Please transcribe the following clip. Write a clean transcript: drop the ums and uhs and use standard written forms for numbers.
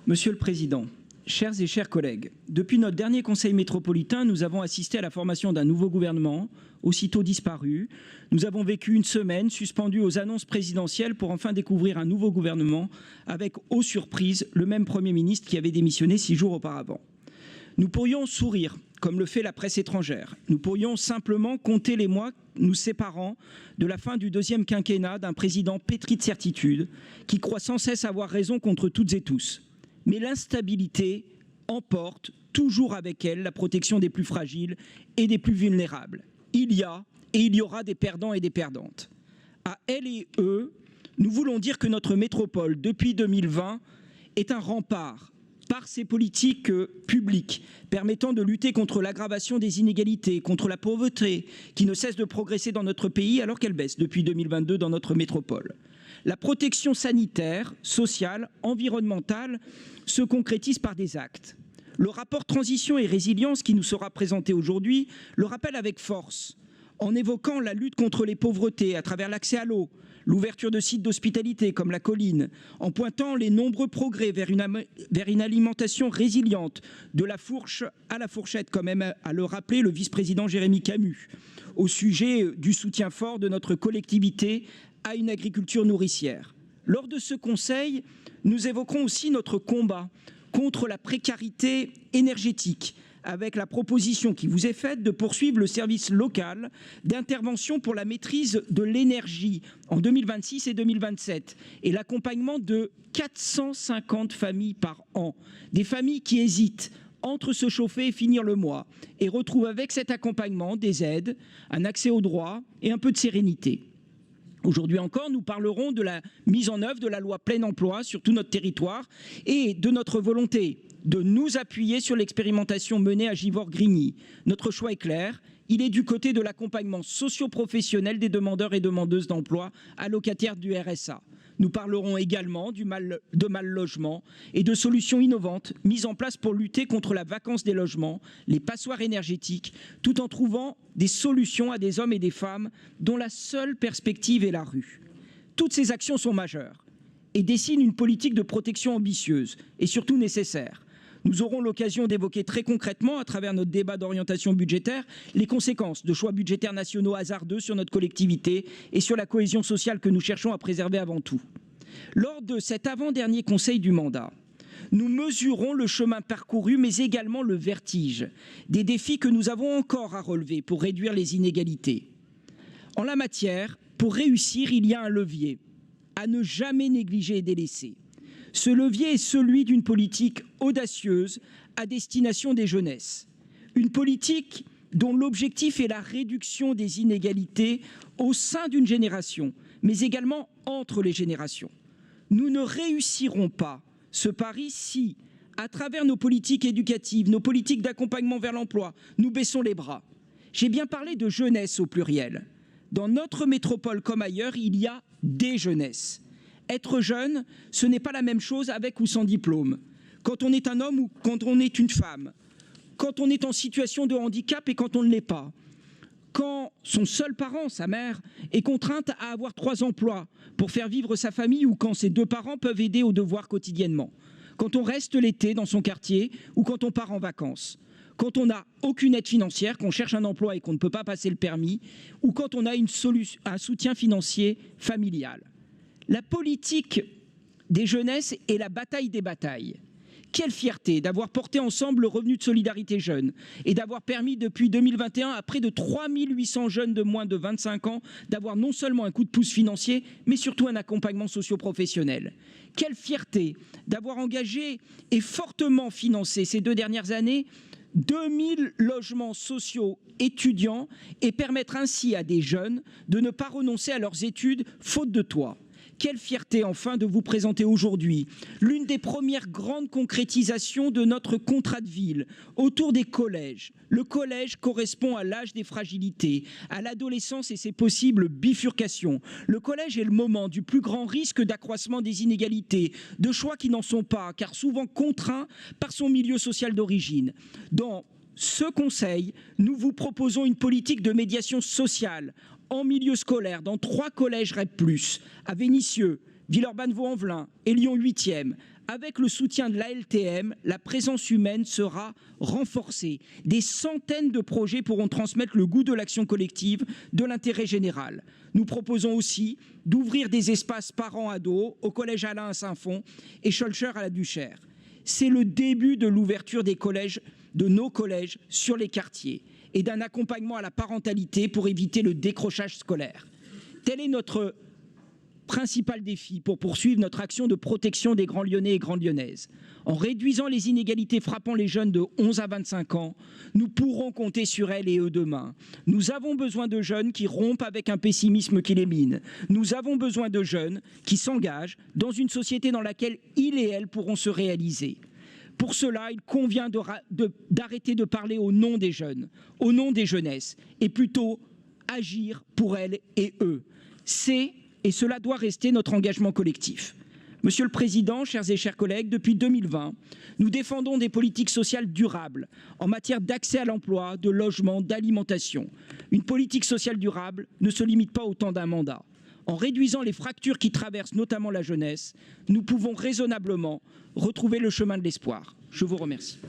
Monsieur le Président, chers et chers collègues, depuis notre dernier Conseil métropolitain, nous avons assisté à la formation d'un nouveau gouvernement, aussitôt disparu. Nous avons vécu une semaine suspendue aux annonces présidentielles pour enfin découvrir un nouveau gouvernement avec, aux surprises, le même Premier ministre qui avait démissionné 6 jours auparavant. Nous pourrions sourire, comme le fait la presse étrangère. Nous pourrions simplement compter les mois nous séparant de la fin du deuxième quinquennat d'un président pétri de certitude qui croit sans cesse avoir raison contre toutes et tous. Mais l'instabilité emporte toujours avec elle la protection des plus fragiles et des plus vulnérables. Il y a et il y aura des perdants et des perdantes. À elles et eux, nous voulons dire que notre métropole, depuis 2020, est un rempart par ses politiques publiques permettant de lutter contre l'aggravation des inégalités, contre la pauvreté qui ne cesse de progresser dans notre pays alors qu'elle baisse depuis 2022 dans notre métropole. La protection sanitaire, sociale, environnementale se concrétise par des actes. Le rapport Transition et Résilience qui nous sera présenté aujourd'hui le rappelle avec force en évoquant la lutte contre les pauvretés à travers l'accès à l'eau, l'ouverture de sites d'hospitalité comme la Colline, en pointant les nombreux progrès vers une alimentation résiliente, de la fourche à la fourchette, comme aime à le rappeler le vice-président Jérémy Camus, au sujet du soutien fort de notre collectivité à une agriculture nourricière. Lors de ce conseil, nous évoquerons aussi notre combat contre la précarité énergétique, avec la proposition qui vous est faite de poursuivre le service local d'intervention pour la maîtrise de l'énergie en 2026 et 2027 et l'accompagnement de 450 familles par an, des familles qui hésitent entre se chauffer et finir le mois et retrouvent avec cet accompagnement des aides, un accès aux droits et un peu de sérénité. Aujourd'hui encore, nous parlerons de la mise en œuvre de la loi plein emploi sur tout notre territoire et de notre volonté de nous appuyer sur l'expérimentation menée à Givors-Grigny. Notre choix est clair, il est du côté de l'accompagnement socio-professionnel des demandeurs et demandeuses d'emploi allocataires du RSA. Nous parlerons également de mal logement et de solutions innovantes mises en place pour lutter contre la vacance des logements, les passoires énergétiques, tout en trouvant des solutions à des hommes et des femmes dont la seule perspective est la rue. Toutes ces actions sont majeures et dessinent une politique de protection ambitieuse et surtout nécessaire. Nous aurons l'occasion d'évoquer très concrètement, à travers notre débat d'orientation budgétaire, les conséquences de choix budgétaires nationaux hasardeux sur notre collectivité et sur la cohésion sociale que nous cherchons à préserver avant tout. Lors de cet avant-dernier conseil du mandat, nous mesurons le chemin parcouru, mais également le vertige des défis que nous avons encore à relever pour réduire les inégalités. En la matière, pour réussir, il y a un levier à ne jamais négliger et délaisser. Ce levier est celui d'une politique audacieuse à destination des jeunesses. Une politique dont l'objectif est la réduction des inégalités au sein d'une génération, mais également entre les générations. Nous ne réussirons pas ce pari si, à travers nos politiques éducatives, nos politiques d'accompagnement vers l'emploi, nous baissons les bras. J'ai bien parlé de jeunesse au pluriel. Dans notre métropole comme ailleurs, il y a des jeunesses. Être jeune, ce n'est pas la même chose avec ou sans diplôme. Quand on est un homme ou quand on est une femme. Quand on est en situation de handicap et quand on ne l'est pas. Quand son seul parent, sa mère, est contrainte à avoir 3 emplois pour faire vivre sa famille ou quand ses 2 parents peuvent aider aux devoirs quotidiennement. Quand on reste l'été dans son quartier ou quand on part en vacances. Quand on n'a aucune aide financière, qu'on cherche un emploi et qu'on ne peut pas passer le permis ou quand on a un soutien financier familial. La politique des jeunesses est la bataille des batailles. Quelle fierté d'avoir porté ensemble le revenu de solidarité jeune et d'avoir permis depuis 2021 à près de 3800 jeunes de moins de 25 ans d'avoir non seulement un coup de pouce financier, mais surtout un accompagnement socio-professionnel. Quelle fierté d'avoir engagé et fortement financé ces 2 dernières années 2000 logements sociaux étudiants et permettre ainsi à des jeunes de ne pas renoncer à leurs études faute de toit. Quelle fierté enfin de vous présenter aujourd'hui l'une des premières grandes concrétisations de notre contrat de ville autour des collèges. Le collège correspond à l'âge des fragilités, à l'adolescence et ses possibles bifurcations. Le collège est le moment du plus grand risque d'accroissement des inégalités, de choix qui n'en sont pas, car souvent contraints par son milieu social d'origine. Dans ce conseil, nous vous proposons une politique de médiation sociale en milieu scolaire dans 3 collèges REP+, à Vénissieux, Villeurbanne-Vaux-en-Velin et Lyon 8e, Avec le soutien de la LTM, la présence humaine sera renforcée. Des centaines de projets pourront transmettre le goût de l'action collective, de l'intérêt général. Nous proposons aussi d'ouvrir des espaces parents-ados au collège Alain à Saint-Fond et Schœlcher à la Duchère. C'est le début de l'ouverture des collèges, de nos collèges sur les quartiers et d'un accompagnement à la parentalité pour éviter le décrochage scolaire. Tel est notre principal défi pour poursuivre notre action de protection des Grands Lyonnais et Grandes Lyonnaises. En réduisant les inégalités frappant les jeunes de 11 à 25 ans, nous pourrons compter sur elles et eux demain. Nous avons besoin de jeunes qui rompent avec un pessimisme qui les mine. Nous avons besoin de jeunes qui s'engagent dans une société dans laquelle ils et elles pourront se réaliser. Pour cela, il convient d'arrêter de parler au nom des jeunes, au nom des jeunesses, et plutôt agir pour elles et eux. Et cela doit rester notre engagement collectif. Monsieur le Président, chers et chers collègues, depuis 2020, nous défendons des politiques sociales durables en matière d'accès à l'emploi, de logement, d'alimentation. Une politique sociale durable ne se limite pas au temps d'un mandat. En réduisant les fractures qui traversent notamment la jeunesse, nous pouvons raisonnablement retrouver le chemin de l'espoir. Je vous remercie.